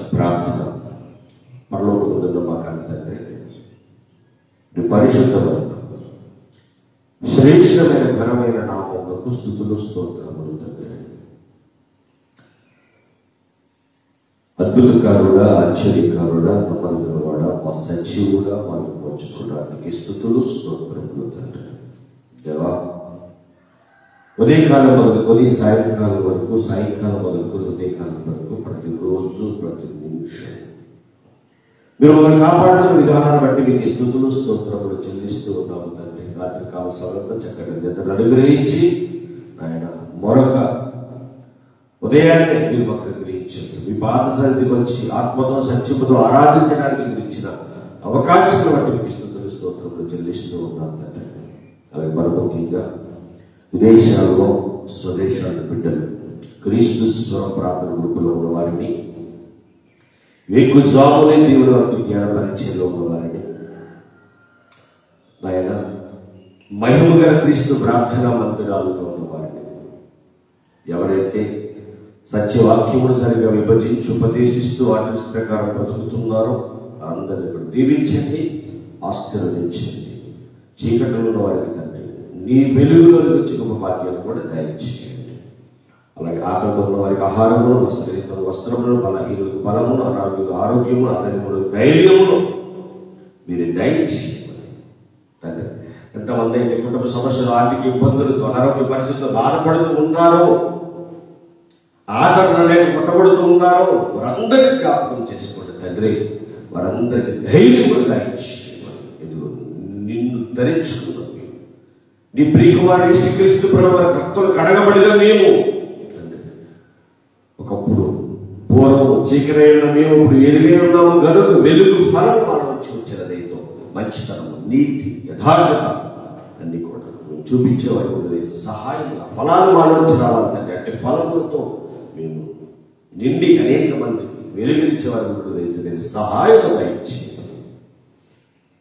ప్రార్థన. పరలోకమందున్న మా కన్న తండ్రి, నీ పరిశుద్ధమైన శ్రేష్టమైన ఘనమైన నామమునకు స్తుతులు స్తోత్రములు తండ్రి. అద్భుతకారుడా, ఆశ్చర్యకారుడా, నమ్మదగినవాడా, మా సజీవుడా, మా విమోచకుడా, నీకు స్తుతులు స్తోత్రములు తండ్రి. దేవా, ఉదయకాలం మొదలుకొని సాయంకాలం వరకు, సాయంకాలం మొదలుకొని ఉదయకాలం వరకు, ప్రతిరోజు ప్రతి నిమిషం మీరు మమ్మల్ని కాపాడుతున్న విధానాన్ని బట్టి మీకు స్తుతులు స్తోత్రములు చెల్లిస్తూ ఉన్నాము తండ్రి. రాత్రికాల సమయంలో చక్కటి నిద్రను అనుగ్రహించి ఆయన మరొక ఉదయాన్నే మీరు మాకు అనుగ్రహించారు. మీ పాద సన్నిధికి వచ్చి ఆత్మతో సత్యముతో ఆరాధించడానికి మీరు ఇచ్చిన అవకాశం బట్టి మీకు స్తుతులు స్తోత్రములు చెల్లిస్తూ ఉన్నాం తండ్రి. అలాగే మరి ముఖ్యంగా విదేశాల్లో స్వదేశాల బిడ్డలు క్రీస్తు స్వర ప్రార్థన గ్రూపులో ఉన్న వారిని, వేకుజామునే దేవుని వారికి జ్ఞాన పరిచయంలో ఉన్న వారిని, ఆయన మహిమ గల క్రీస్తు ప్రార్థనా మందిరాలలో ఉన్న వారిని, ఎవరైతే సత్యవాక్యమును సరిగా విభజించి ఉపదేశిస్తూ వాటి ప్రకారం బ్రతుకుతున్నారో అందరినీ కూడా దీవించండి, ఆశీర్వదించండి. చీకటిలో ఉన్న వారికి తండ్రి నీ వెలుగులో వచ్చి గొప్ప భాగ్యాలు కూడా దయచేయండి. అలాగే ఆకలితో ఉన్న వారికి ఆహారమును, వస్త్రములను, బలహీనులకు బలమును, అనారోగ్యులకు ఆరోగ్యమును, అధైర్యములకు ధైర్యమును మీరు దయచేయండి తండ్రి. ఎంతమంది అయితే కుటుంబ సమస్యలు, ఆర్థిక ఇబ్బందులతో, అనారోగ్య పరిస్థితుల్లో బాధపడుతూ ఉన్నారో, ఆదరణ లేక కొట్టబడుతూ ఉన్నారో వారందరికీ జ్ఞాపకం చేసుకోండి తండ్రి. వారందరికీ ధైర్యం కూడా దయచేయండి. ఎందుకు నిన్ను ధరించుకున్నాం, నీ ప్రియకుమారుడు యేసుక్రీస్తు ప్రభువు రక్తంలో కడగబడిన మేము ఒకప్పుడు పూర్వం చీకరైన మేము ఇప్పుడు ఎదిగే ఉన్నాము గనుక వెలుగు ఫలం మనం చూచినదైతో మంచితనము, నీతి, యథార్థత అన్ని కూడా చూపించేవారు కూడా సహాయం ఫలాలు మాలోంచి రావాలి తండ్రి. అంటే ఫలములతో మేము నిండి అనేక మందికి వెలుగునిచ్చేవారు కూడా లేదు. సహాయం దయచేయండి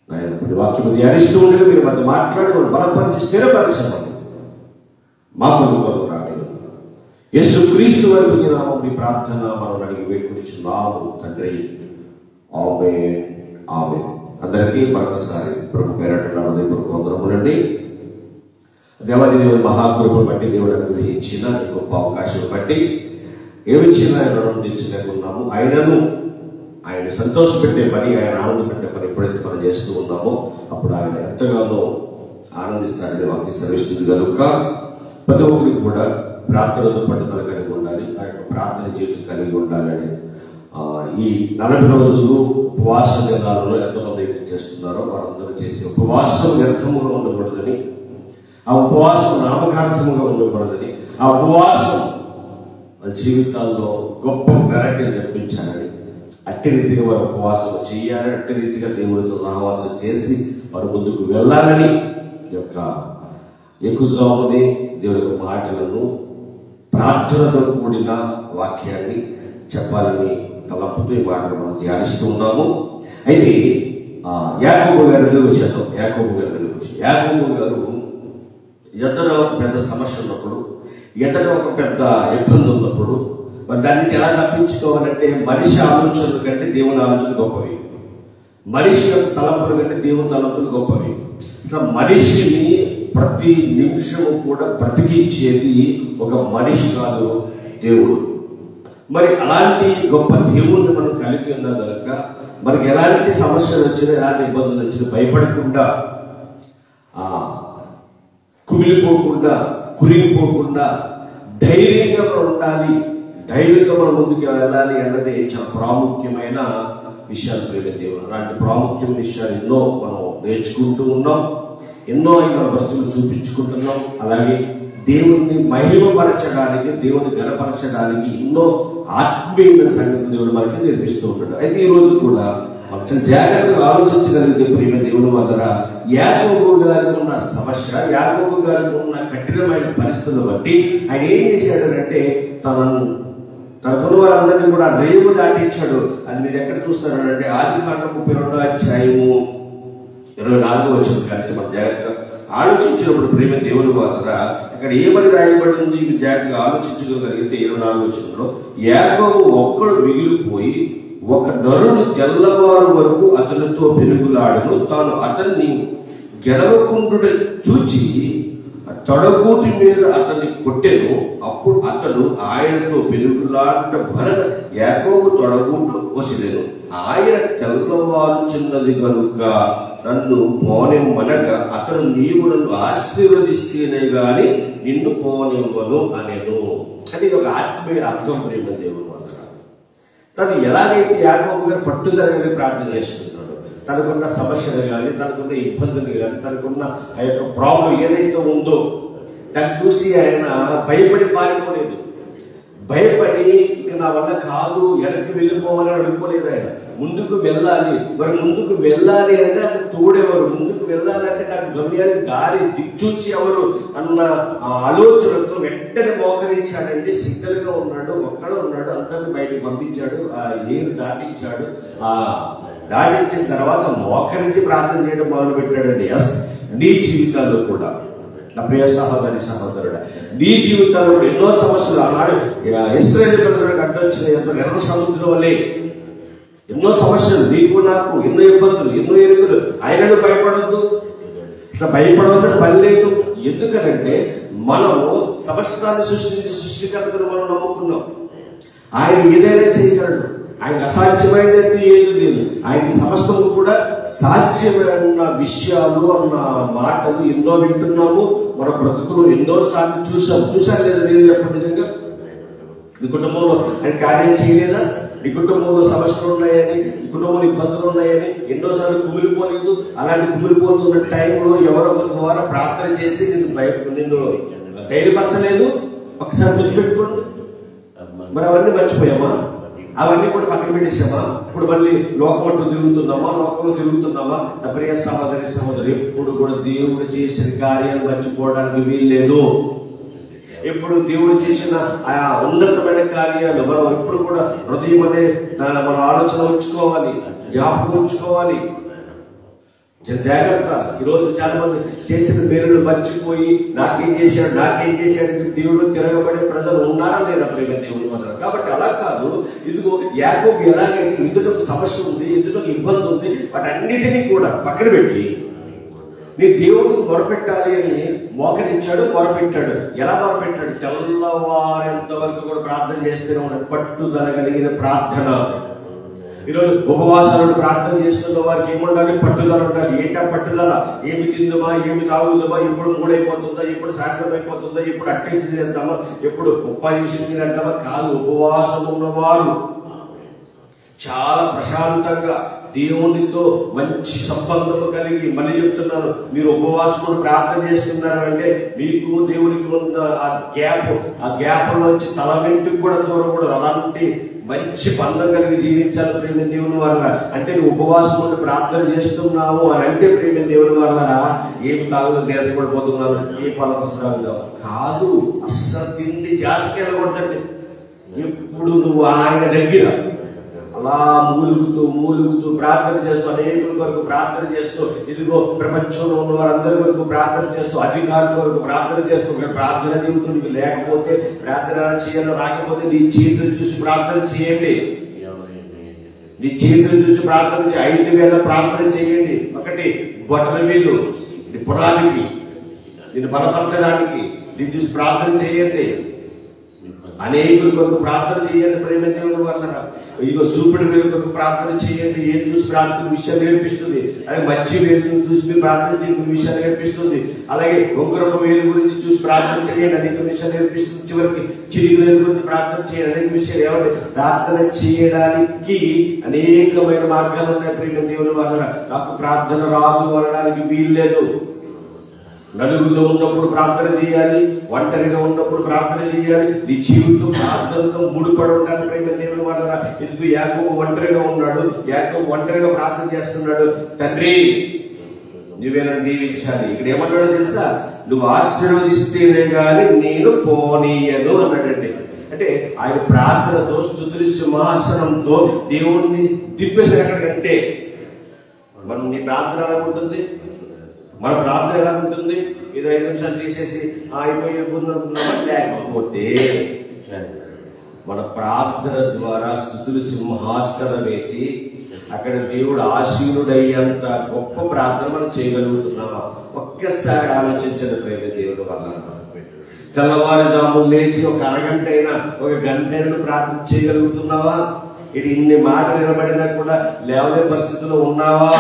నాయన. ఇప్పుడు వాక్యం ధ్యానిస్తూ ఉండగా మీరు మధ్య మాట్లాడి బలపరిచి స్థిరపరచమని మాకు రాని యేసుక్రీస్తు వారి నామం మీ ప్రార్థన మనం అడిగి వేడుకొనిచున్నాము తండ్రి. ఆమేన్, ఆమేన్. అందరికీ మరొకసారి ప్రభు పేరట హృదయపూర్వక వందనములండి. దేవాది దేవుని మహాకృపను బట్టి దేవుడు అనుగ్రహించిన గొప్ప అవకాశం బట్టి ఏమిచ్చినా ఆయన రుణం తీర్చలేకున్నాము. ఆయనను ఆయన సంతోషపెట్టే పని, ఆయన ఆనంద పెట్టే పని ఎప్పుడైతే మనం చేస్తూ ఉన్నామో అప్పుడు ఆయన ఎంతగానో ఆనందిస్తాడని వాక్యం సెలవిస్తుంది కనుక ప్రతి ఒక్కరికి కూడా ప్రార్థనతో పట్టుదల కలిగి ఉండాలి, ఆ యొక్క ప్రార్థన జీవితం కలిగి ఉండాలని ఈ 40 రోజులు ఉపవాస దినాలలో ఎంతమంది అయితే చేస్తున్నారో వారందరూ చేసే ఉపవాసం వ్యర్థముగా ఉండకూడదని, ఆ ఉపవాసం నామకార్థముగా ఉండకూడదని, ఆ ఉపవాసం జీవితాల్లో గొప్ప మెరకలు జరిపించాలని, అట్టి రీతిగా వారు ఉపవాసం చేయాలి, అట్టి రీతిగా దేవుడితో సహవాసం చేసి వారు ముందుకు వెళ్ళాలని యొక్క ఎక్కువని దేవుడి యొక్క మాటలను ప్రార్థనతో కూడిన వాక్యాన్ని చెప్పాలని తలపుతూ ఈ మాటలు మనం ధ్యానిస్తూ ఉన్నాము. అయితే యాకోబు గారి దగ్గర వచ్చేద్దాం. యాకోబు గారు ఎంతలో ఒక పెద్ద సమస్య ఉన్నప్పుడు, ఎంతలో ఒక పెద్ద ఇబ్బంది ఉన్నప్పుడు మరి దాన్ని నుంచి ఎలా తప్పించుకోవాలంటే మనిషి ఆలోచనల కంటే దేవుని ఆలోచన గొప్పవి, మనిషి యొక్క తలంపుల కంటే దేవుని తలంపులు గొప్పవి. అసలు మనిషిని ప్రతి నిమిషము కూడా బ్రతికించేది ఒక మనిషి కాదు, దేవుడు. మరి అలాంటి గొప్ప దేవుణ్ణి మనం కలిగి ఉన్నా కనుక మనకి ఎలాంటి సమస్యలు వచ్చినా, ఎలాంటి ఇబ్బందులు వచ్చినా భయపడకుండా, కుమిలిపోకుండా, కురిగిపోకుండా ధైర్యంగా మనం ఉండాలి, ధైర్యంగా మనం ముందుకు వెళ్ళాలి అన్నది చాలా ప్రాముఖ్యమైన విషయాలు ప్రేమ దేవుడు. అలాంటి ప్రాముఖ్యమైన విషయాలు ఎన్నో మనం నేర్చుకుంటూ ఉన్నాం, ఎన్నో మన బ్రతుకులు చూపించుకుంటున్నాం. అలాగే దేవుణ్ణి మహిమపరచడానికి, దేవుని గణపరచడానికి ఎన్నో ఆత్మీయమైన సంగతి దేవుడు మనకి నేర్పిస్తూ ఉంటాడు. అయితే ఈ రోజు కూడా మనం చాలా జాగ్రత్తగా ఆలోచించగలిగితే ప్రేమ దేవుని వల్ల యాకోబు గారికి ఉన్న సమస్య, యాకోబు గారికి ఉన్న కఠినమైన పరిస్థితులను బట్టి ఆయన ఏం చేశాడంటే తనకున్న వారందరినీ కూడా రేవు దాటించాడు. అది మీరు ఎక్కడ చూస్తారంటే ఆదికాండం 32వ అధ్యాయము 24వ వచనం కానీ మనం జాగ్రత్తగా ఆలోచించినప్పుడు ప్రేమ దేవుని వల్ల అక్కడ ఏమని రాయబడి ఉంది, ఇవి జాగ్రత్తగా ఆలోచించగలిగితే 24వ వచనంలో, యాకోబు ఒక్కడు మిగిలిపోయి ఒక నరుడు తెల్లవారు వరకు అతనితో పెనుగులాడను, తాను అతన్ని గెలవకుండు చూచి తొడగూటి మీద అతన్ని కొట్టెను. అప్పుడు అతడు ఆయనతో పెనుగులాడటం వలన యాకోబు తొడగూటు వసిలెను. ఆయన తెల్లవారుచున్నది కనుక నన్ను పోనిమ్మనగా అతను నీవు నన్ను ఆశీర్వదిస్తేనే గాని నిన్ను పోనివ్వను అనెను. అది ఒక ఆత్మీయ అర్థం ప్రేమ దేవుడు మాత్రం. తను ఎలాగైతే యాకోబు గారు పట్టుదలగా ప్రార్థన చేస్తున్నాడు, తనకున్న సమస్యలు కానీ, తనకున్న ఇబ్బందులు కానీ, తనకున్న ఆ యొక్క ప్రాబ్లం ఏదైతే ఉందో దాన్ని చూసి ఆయన భయపడి పారిపోలేదు. భయపడి ఇక నా వల్ల కాదు, వెనక్కి వెళ్ళిపోవాలని అనుకోలేదు. ఆయన ముందుకు వెళ్ళాలి. మరి ముందుకు వెళ్ళాలి అంటే నాకు తోడెవరు, ముందుకు వెళ్ళాలి అంటే నాకు గమ్యానికి దారి దిక్చూచి ఎవరు అన్న ఆ ఆలోచనతో వెంటనే మోకరించాడండి. సిద్ధంగా ఉన్నాడు, ఒక్కడే ఉన్నాడు. అందరిని బయటకు పంపించాడు, ఆ ఏరు దాటించాడు. ఆ దాటించిన తర్వాత మోకరించి ప్రార్థన చేయడం మొదలు పెట్టాడండి. ఎస్, నీ జీవితాల్లో కూడా నా ప్రియ సహోదరి సహోదరుడు, నీ జీవితాల్లో ఎన్నో సమస్యలు ఆనాడు ఇశ్రాయేలు ప్రజలకు అడ్డొచ్చిన ఎర్ర సముద్రం వల్లే ఎన్నో సమస్యలు, నీకు నాకు ఎన్నో ఇబ్బందులు, ఎన్నో ఎరుకులు. ఆయనను భయపడద్దు, ఇట్లా భయపడవలసిన పని లేదు. ఎందుకనంటే మనము సమస్తాన్ని సృష్టికర్తను మనం నమ్ముకున్నాం. ఆయన ఏదైనా చేయగలడు. ఆయన అసాధ్యమైనది ఏది లేదు. ఆయనకి సమస్తము కూడా సాధ్యమైన విషయాలు అన్న మాటలు ఎన్నో వింటున్నాము. మన బ్రతుకులు ఎన్నోసార్లు చూశాను లేదా నేను చెప్పండి. నిజంగా నీ కుటుంబంలో ఆయన కార్యం చేయలేదా? నీ కుటుంబంలో సమస్యలు ఉన్నాయని, నీ కుటుంబంలో ఇబ్బందులు ఉన్నాయని ఎన్నోసార్లు కుమిలిపోలేదు. అలాంటి కుమిలిపోతున్న టైంలో ఎవరో ద్వారా ప్రార్థన చేసి నిన్ను ధైర్యపరచలేదు. ఒకసారి గుర్తుపెట్టుకోండి. మరి అవన్నీ మర్చిపోయామా? అవన్నీ కూడా పక్కన పెట్టేసామా? ఇప్పుడు మళ్ళీ లోకం అంటూ తిరుగుతున్నామా? లోకంలో తిరుగుతున్నామా? నా ప్రియ సహోదరి సహోదరు, ఎప్పుడు కూడా దేవుడు చేసిన కార్యాలు మర్చిపోవడానికి వీల్లేదు. ఎప్పుడు దేవుడు చేసిన ఆ ఉన్నతమైన కార్యాలు మనం ఎప్పుడు కూడా హృదయం అనే మన ఆలోచన ఉంచుకోవాలి, జ్ఞాపకం ఉంచుకోవాలి. జాగ్రత్త. ఈరోజు చాలా మంది చేసిన మేలులు మర్చిపోయి నాకేం చేశాడు దేవుడు తిరగబడే ప్రజలు ఉన్నారా లేదా ప్రేమ దేవుడు అన్నారు. కాబట్టి అలా కాదు. ఇదిగో యాకోబు ఎలాగైతే ఇందులో సమస్య ఉంది, ఇందులో ఇబ్బంది ఉంది, వాటన్నిటినీ కూడా పక్కన పెట్టి నీ దేవుడికి మొరపెట్టాలి అని మోకరించాడు, మొరపెట్టాడు. ఎలా మొరపెట్టాడు? తెల్లవారేంత వరకు కూడా ప్రార్థన చేస్తూనే ఉన్నాడు. పట్టుదల కలిగిన ప్రార్థన. ఈరోజు ఉపవాసాలను ప్రార్థన చేస్తున్న వారికి ఏముండాలి? పట్టుదల ఉండాలి. ఏంటా పట్టుదల? ఏమి తిందుమా, ఏమి తాగుదామా, ఎప్పుడు 3 అయిపోతుందా, ఎప్పుడు సాయంత్రం అయిపోతుందా, ఎప్పుడు అట్టేసి తినేద్దామా, ఎప్పుడు 30 నిమిషాలు తినేద్దామా కాదు. ఉపవాసం ఉన్నవారు చాలా ప్రశాంతంగా దేవునితో మంచి సంబంధం కలిగి, మళ్ళీ చెప్తున్నారు, మీరు ఉపవాసం ప్రార్థన చేస్తున్నారు అంటే మీకు దేవునికి ఉన్న ఆ గ్యాప్ నుంచి తల వెంటికి కూడా దూరకూడదు. అలాంటి మంచి బంధం కలిగి జీవించాలి ప్రేమ దేవుని వల్ల. అంటే నువ్వు ఉపవాసం ప్రార్థన చేస్తున్నావు అని అంటే ప్రేమ దేవుని వల్ల ఏమి తాగు నేర్చుకోడిపోతున్నాను, ఏ ఫలం కాదు. అస్సలు తిండి జాస్తి వెళ్ళకూడదండి. ఎప్పుడు నువ్వు ఆయన దగ్గర అలా మూలుగుతూ ప్రార్థన చేస్తూ, అనేకుల వరకు ప్రార్థన చేస్తూ, ఇదిగో ప్రపంచంలో ఉన్న వారందరి వరకు ప్రార్థన చేస్తూ, అధికారుల వరకు ప్రార్థన చేస్తూ, ప్రార్థన జీవితం లేకపోతే ప్రార్థన చేయాలో రాకపోతే నీ చేతులు చూసి ప్రార్థన చేయండి. నీ చేతులు చూసి ప్రార్థన చేయండి. 5 వేల ప్రార్థన చేయండి. ఒకటి బొట్టల వీళ్ళు నీ పురానికి, నేను బలపరచడానికి నీ చూసి ప్రార్థన చేయండి. అనేకుల కొరకు ప్రార్థన చేయండి ప్రేమ దేవుని వల్ల. ఇదిగో చూపుడు వేలు కొరకు ప్రార్థన చేయండి. ఏం చూసి ప్రార్థన విషయాలు నేర్పిస్తుంది. అలాగే మంచి వేలు చూసి మీరు ప్రార్థన చేయని విషయాలు నేర్పిస్తుంది. అలాగే ఉంగరపు వేలు గురించి చూసి ప్రార్థన చేయండి, అనేక విషయాలు నేర్పిస్తుంది. చివరికి చిరుగు వేలు గురించి ప్రార్థన చేయండి, అనేక విషయాలు. ఏమంటే ప్రార్థన చేయడానికి అనేకమైన మార్గాలు ఉన్నాయి ప్రేమ దేవుని వల్ల. నాకు ప్రార్థన రాదు అనడానికి వీల్లేదు. నలుగురిలో ఉన్నప్పుడు ప్రార్థన చేయాలి, ఒంటరిగా ఉన్నప్పుడు ప్రార్థన చేయాలి. నీ జీవితం ప్రార్థనతో ముడిపడి ఉండాలి ప్రేమ దేవుని వల్ల. ఎందుకు యాకోబు ఒంటరిగా ఉన్నాడు, యాకోబు ఒంటరిగా ప్రార్థన చేస్తున్నాడు. తండ్రి నువ్వే నన్ను దీవించాలి. ఇక్కడ ఏమన్నాడో తెలుసా? నువ్వు ఆశీర్వదిస్తేనే గాని నేను పోనీయను అన్నాడండి. అంటే ఆయన ప్రార్థనతో, స్తుతుల సింహాసనంతో దేవుణ్ణి తిప్పేసి ఎక్కడికంటే మనం నీ ప్రార్థన ఎలా ఉంటుంది? మన ప్రార్థన ఎలా ఉంటుంది? ఇది 5 నిమిషాలు చేసేసి అయిపోయి అనుకున్నామా? లేకపోతే మన ప్రార్థన ద్వారా స్తుతులు సింహాసనం వేసి అక్కడ దేవుడు ఆశీనుడయ్యేంత గొప్ప ప్రార్థన మనం చేయగలుగుతున్నామా? ఒక్కసారి ఆలోచించండి ప్రేమ దేవుడు వల్ల. తెల్లవారుజాము లేచి ఒక అరగంట అయినా ఒక గంట అయినా ప్రార్థన చేయగలుగుతున్నావా? ఇటు ఇన్ని మాటలు నిలబడినా కూడా లేవలే పరిస్థితుల్లో ఉన్నావా?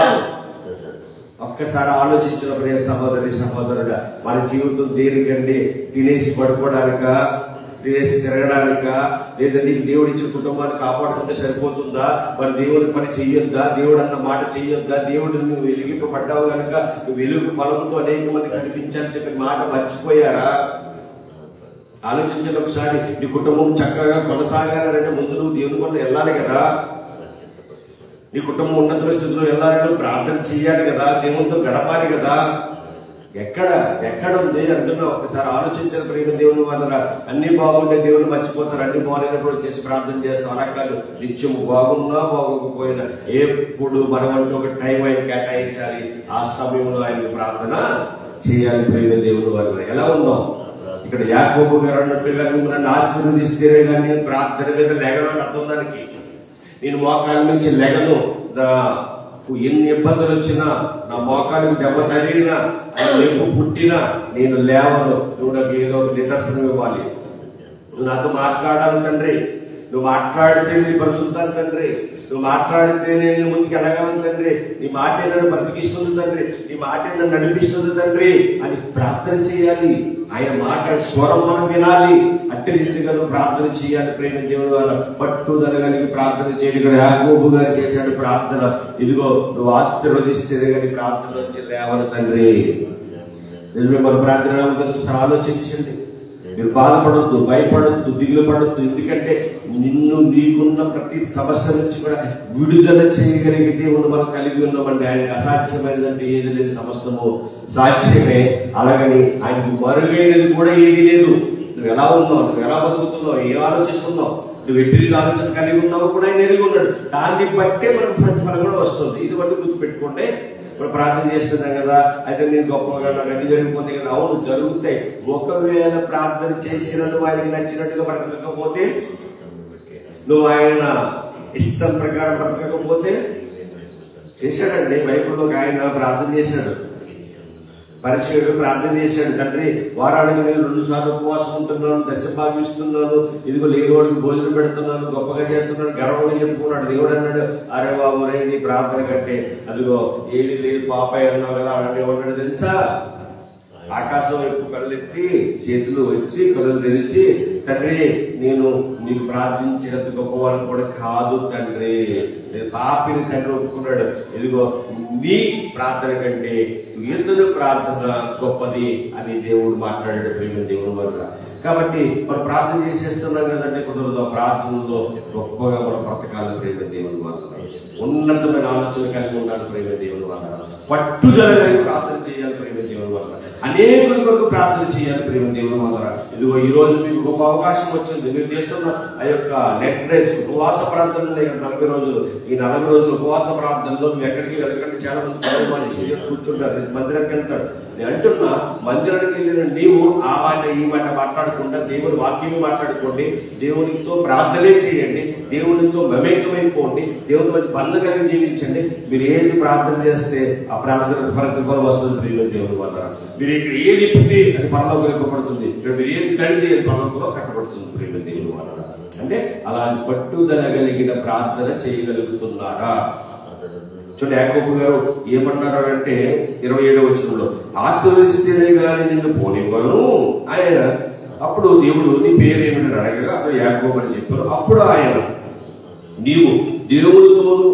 ఒక్కసారి ఆలోచించిన ప్రియ సహోదరి సహోదరుడా, మన జీవితం దేనికండి? తినేసి పడుకోవడానిక, తినేసి తిరగడానిక, లేదా నీకు దేవుడు ఇచ్చిన కుటుంబాన్ని కాపాడుకుంటే సరిపోతుందా? మరి దేవుడి పని చెయ్యొద్దా? దేవుడు అన్న మాట చెయ్యొద్దా? దేవుడు నువ్వు వెలుగుకు పడ్డావు కనుక నువ్వు వెలుగు ఫలంతో అనేక మంది కనిపించాలని చెప్పి మాట మర్చిపోయారా? ఆలోచించండి ఒకసారి. నీ కుటుంబం చక్కగా కొనసాగాలంటే ముందు నువ్వు దేవుని వల్ల వెళ్ళాలి కదా. నీ కుటుంబం ఉన్నత స్థితిలో వెళ్ళాలని ప్రార్థన చెయ్యాలి కదా, దేవునితో గడపాలి కదా. ఎక్కడ ఉంది అంటున్నా? ఒకసారి ఆలోచించిన ప్రేమ దేవుని వల్ల. అన్ని బాగుండే దేవుని మర్చిపోతారు, అన్ని బాగులేనప్పుడు చేసి ప్రార్థన చేస్తాం. అలా కాదు, నిత్యం బాగున్నా బాగోకపోయినా ఎప్పుడు మనమంటూ ఒక టైం ఆయన కేటాయించాలి. ఆ సమయంలో ఆయన ప్రార్థన చేయాలి ప్రేమ దేవుని వల్ల. ఎలా ఉందాం? ఇక్కడ యాకోబు గారు అన్నట్టుగా నువ్వు నన్ను ఆశీర్వదిస్తేనే కానీ నేను ప్రార్థన మీద లేగను అర్థం. దానికి నేను మోకాల నుంచి లెగను. ఎన్ని ఇబ్బందులు వచ్చినా, నా మోకాలకు దెబ్బ తగిలినా, ఎప్పు పుట్టినా నేను లేవను. నువ్వు నాకు ఏదో ఒక నిదర్శనం ఇవ్వాలి. నువ్వు నాతో మాట్లాడాలి తండ్రి. నువ్వు మాట్లాడితే నేను బ్రతుకుతాను తండ్రి. నువ్వు మాట్లాడితే నేను ముందుకు వెళ్ళగలను తండ్రి. నీ మాట నన్ను బ్రతికిస్తుంది తండ్రి. నీ మాట నన్ను నడిపిస్తుంది తండ్రి అని ప్రార్థన చేయాలి. ఆయన మాట స్వరం మనం వినాలి. అట్టి రీతిగా ప్రార్థన చేయాలి ప్రేమ దేవుడు వల్ల. పట్టుదల కలిగి ప్రార్థన చేయాలి. ఇక్కడ యాకోబు గారు చేశాడు ప్రార్థన. ఇదిగో నువ్వు ఆశీర్వదిస్తే కానీ ప్రార్థన వచ్చి లేవాలి తండ్రి. నిజమే, మన ప్రార్థన ఆలోచించండి. మీరు బాధపడద్దు, భయపడద్దు, దిగులు పడద్దు. ఎందుకంటే నిన్ను నీకున్న ప్రతి సమస్య నుంచి కూడా విడుదల చేయగలిగే దేవుడు మనం కలిగి ఉన్నామండి. ఆయనకు అసాధ్యమైనదంటే ఏది లేదు, సమస్తము సాధ్యమే. అలాగని ఆయనకు మరుగైనది కూడా ఏది లేదు. నువ్వు ఎలా ఉన్నావు, నువ్వు ఎలా బతుకుతున్నావు, ఏం ఆలోచిస్తున్నావు, నువ్వు వ్యతిరేక ఆలోచన కలిగి ఉన్నావు కూడా ఆయన ఎరిగి ఉన్నాడు. దాన్ని బట్టే మనకు ప్రతిఫలం కూడా వస్తుంది. ఇది బట్టి గుర్తు పెట్టుకుంటే ఇప్పుడు ప్రార్థన చేస్తున్నాం కదా, అయితే నేను గొప్పగా నాకు అన్ని జరిగిపోతాయి కదా. అవును, జరుగుతాయి. ఒకవేళ ప్రార్థన చేసినట్టు ఆయనకి నచ్చినట్టుగా బ్రతకకపోతే, నువ్వు ఆయన ఇష్టం ప్రకారం బ్రతకకపోతే, చేశాడండి బైబిల్లో ఆయన ప్రార్థన చేశాడు. పరిచయుడు ప్రార్థన చేశాడు, తండ్రి వారానికి నేను 2 సార్లు ఉపవాసం ఉంటున్నాను, దశభాగం ఇస్తున్నాను, ఇదిగో లేనివాడికి భోజనం పెడుతున్నాను, గొప్పగా చేస్తున్నాను, గర్వంగా చెప్పుకున్నాడు. దేవుడు అన్నాడు, అరే బాబు రే, నీ ప్రార్థన కంటే అదిగో ఏది లేదు పాపాయి అన్నావు కదా అని ఏమన్నాడు తెలుసా? ఆకాశం వైపు కళ్ళెత్తి, చేతులు వచ్చి, కళ్ళు తెరిచి, తండ్రి నేను నీకు ప్రార్థించినంత గొప్పవాడిని కూడా కాదు తండ్రి, నేను పాపిని తండ్రి ఒప్పుకున్నాడు. ఇదిగో నీ ప్రార్థన కంటే ఇతరుల ప్రార్థన గొప్పది అని దేవుడు మాట్లాడాడు ప్రేమ దేవుడు వల్ల. కాబట్టి మనం ప్రార్థన చేసేస్తున్నాం కదండి, కుదరదు. ప్రార్థనలో గొప్పగా మనం బ్రతకాలని ప్రేమ దేవుడు వల్ల. ఉన్నతమైన ఆలోచన కలిగి ఉండాలి ప్రేమ దేవుడు వల్ల. పట్టుదల కలిగి ప్రార్థన చేయాలి ప్రేమ దేవుడు వల్ల. అనేకుల కొరకు ప్రార్థన చేయాలి ప్రేమ దేవుడు వల్ల. ఇదిగో ఈ రోజు మీకు గొప్ప అవకాశం వచ్చింది. మీరు చేస్తున్న ఆ యొక్క నెట్ రేస్ ఉపవాస ప్రార్థనలు ఉన్నాయి కదా, 40 రోజులు. ఈ 40 రోజులు ఉపవాస ప్రార్థనలో నువ్వు ఎక్కడికి వెళ్ళకండి. చాలా మంది కూర్చుంటారు, మందిరానికి వెళ్తారు. నేను అంటున్నా, మందిరానికి వెళ్ళిన నీవు ఆ మాట ఈ మాట మాట్లాడకుండా దేవుని వాక్యం మాట్లాడుకోండి. దేవునితో ప్రార్థనే చేయండి. దేవునితో మమేకమైపోండి. దేవుని మంచి బంధంగా జీవించండి. మీరు ఏది ప్రార్థన చేస్తే ఆ ప్రార్థన ఫలితం వస్తుంది ప్రియుల దేవుని వల్ల. మీరు ఇక్కడ ఏది పుట్టి అది పరలోకంలో ఇవ్వబడుతుంది. ఇక్కడ మీరు ఏది కడితే అది పరలోకంలో కట్టబడుతుంది ప్రియుల దేవుని వల్ల. అంటే అలా పట్టుదల కలిగిన ప్రార్థన చేయగలుగుతున్నారా? చూడండి, యాకోబు గారు ఏమన్నారు అంటే 27వ వచనంలో, ఆశీర్వదిస్తేనే కానీ నిన్ను పోనివ్వను ఆయన. అప్పుడు దేవుడు నీ పేరేమిటని అడగగా అప్పుడు యాకోబు అని చెప్పారు. అప్పుడు ఆయన, నీవు దేవుడితోనూ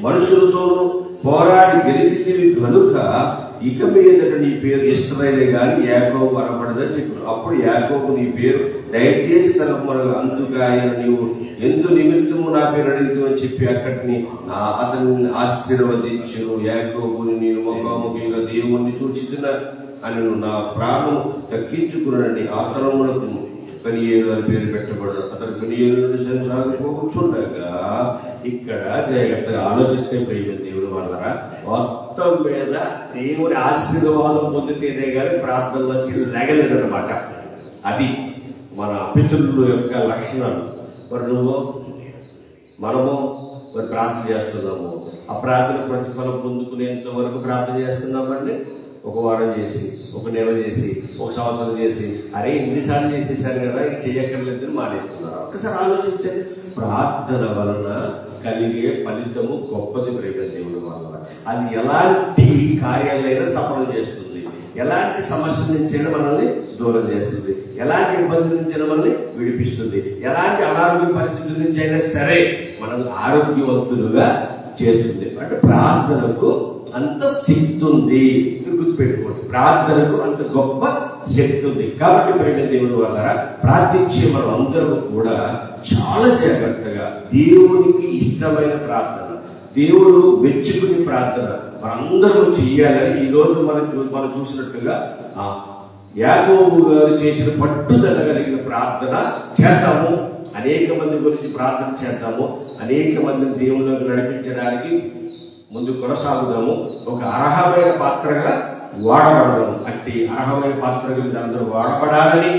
మనుషులతోనూ పోరాడి గెలిచితివి కనుక ఇక మీదట నీ పేరు ఇశ్రాయేలే గాని యాకోబు అనబడదని చెప్పారు. అప్పుడు యాకోబు నీ పేరు దయచేసి తనకు మనకు అందుకు ఆయన నీవు ఎందు నిమిత్తము నా పేరు అడిగితు అని చెప్పి అక్కడిని అతన్ని ఆశీర్వదించు. యాకోబుని నేను ముఖాముఖిగా దేవుణ్ణి చూచితున్నా అని నా ప్రాణం దక్కించుకున్నాడని ఆ స్థలమునకు పెనియేలు అని పేరు పెట్టబడ్డాడు. అతను పెనియేలు సాగిపోతుండగా ఇక్కడ జాగ్రత్తగా ఆలోచిస్తే ప్రేమ దేవుడు వాళ్ళరా మొత్తం మీద దేవుని ఆశీర్వాదం పొందితేనే కానీ ప్రార్థనలు వచ్చి లేగలేదన్నమాట. అది మన పితరుల యొక్క లక్షణాలు. మరి నువ్వు మనము మరి ప్రార్థన చేస్తున్నాము, ఆ ప్రార్థన ప్రతిఫలం పొందుకునేంత వరకు ప్రార్థన చేస్తున్నామండి. ఒక వారం చేసి, ఒక నెల చేసి, ఒక సంవత్సరం చేసి, అరే ఎన్నిసార్లు చేసేసారు కదా, ఇది చెయ్యక్కర్లేదని మానేస్తున్నారు. ఒక్కసారి ఆలోచించండి. ప్రార్థన వలన కలిగే ఫలితము గొప్పది ప్రేమ దేవుడి వల్ల. అది ఎలాంటి కార్యాలైనా సఫలం చేస్తుంది, ఎలాంటి సమస్య నుంచైనా మనల్ని దూరం చేస్తుంది, ఎలాంటి ఇబ్బంది నుంచైనా మనల్ని విడిపిస్తుంది, ఎలాంటి అనారోగ్య పరిస్థితుల నుంచి అయినా సరే మనల్ని ఆరోగ్యవంతులుగా చేస్తుంది. అంటే ప్రార్థనకు అంత శక్తి ఉంది. గుర్తుపెట్టుకోండి, ప్రార్థనకు అంత గొప్ప శక్తి ఉంది. కాబట్టి ప్రేమ దేవుడి వల్ల ప్రార్థించే మనం అందరం కూడా చాలా జాగ్రత్తగా దేవునికి ఇష్టమైన ప్రార్థన, దేవుడు మెచ్చుకునే ప్రార్థన మనందరూ చెయ్యాలని ఈరోజు మనం చూసినట్టుగా యాకోబు గారు చేసిన పట్టుదల కలిగిన ప్రార్థన చేద్దాము. అనేక మంది గురించి ప్రార్థన చేద్దాము. అనేక మందిని దేవుళ్ళకి నడిపించడానికి ముందు కొనసాగుదాము. ఒక అర్హమైన పాత్రగా వాడబడదాము. అట్టి అర్హమైన పాత్రగా మీరు అందరూ వాడబడాలని,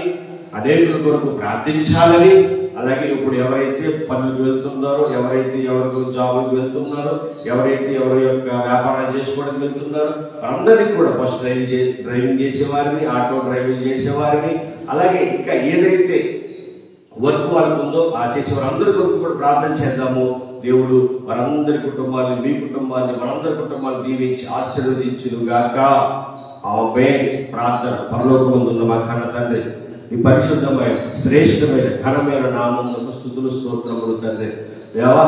అనేకుల కొరకు ప్రార్థించాలని, అలాగే ఇప్పుడు ఎవరైతే పనులకు వెళ్తున్నారో, ఎవరైతే ఎవరికి జాబులకు వెళ్తున్నారో, ఎవరైతే ఎవరి యొక్క వ్యాపారం చేసుకోవడానికి వెళ్తున్నారో అందరికీ కూడా బస్ డ్రైవింగ్ చేసేవారిని, ఆటో డ్రైవింగ్ చేసేవారిని, అలాగే ఇంకా ఏదైతే వర్క్ వాళ్ళకు ఉందో ఆ చేసేవారందరి కొరకు కూడా ప్రార్థన చేద్దాము. దేవుడు వారందరి కుటుంబాన్ని, మీ కుటుంబాన్ని, మనందరి కుటుంబాన్ని దీవించి ఆశీర్వదించును గాక. ఆమేన్. ప్రార్థన. పరలోకమందున్న మా కన్న తండ్రి, ఈ పరిశుద్ధమైన శ్రేష్టమైన ఘనమైన నామమునకు స్తుతులు స్తోత్రములు తండ్రి.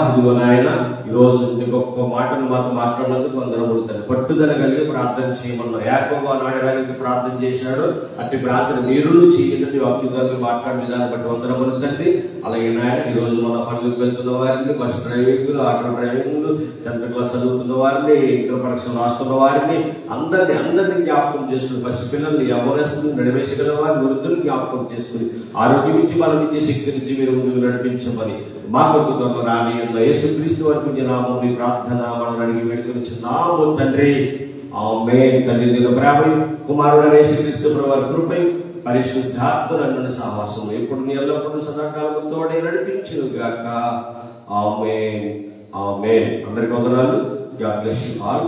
ఇదిగో నాయన, ఈరోజు ఇంత గొప్ప మాటలు మాతో మాట్లాడినందుకు వందనములు తండ్రి. పట్టుదల కలిగి ప్రార్థన చేయమన్నా. యాకోబు నాడడానికి ప్రార్థన చేశాడు, అట్టి ప్రార్థన మీరు చేయండి. వాక్యంగా మాట్లాడిన విధానం బట్టి వందనములు తండ్రి. అలాగే నాయన, ఈరోజు మన పనులకు వెళ్తున్న వారిని, bus driving, auto driving, 10th class చదువుతున్న వారిని, ఇంటర్ పరీక్షలు రాస్తున్న వారిని అందరినీ జ్ఞాపకం చేసుకుని, పసి పిల్లల్ని, యవ్వనస్తులు, నడివేసగల వారిని, వృద్ధులు జ్ఞాపకం చేసుకుని, ఆరోగ్యం ఇచ్చి బలం ఇచ్చే శక్తి నుంచి మీరు ముందుకు నడిపించమని మా కొరకు రాని యేసుక్రీస్తు వరకు నామం మీ ప్రార్థన మనం అడిగి వేడుకొనిచున్నాము తండ్రి. ఆమేన్. తండ్రి దిన ప్రేమ, కుమారుడు యేసుక్రీస్తు ప్రభువారి కృపై, పరిశుద్ధాత్మ సహవాసం ఎప్పుడు ఎల్లప్పుడూ సదాకాలం తోడే నడిపించును గాక. ఆమేన్. ఆమేన్. అందరికీ వందనాలు. God bless you all.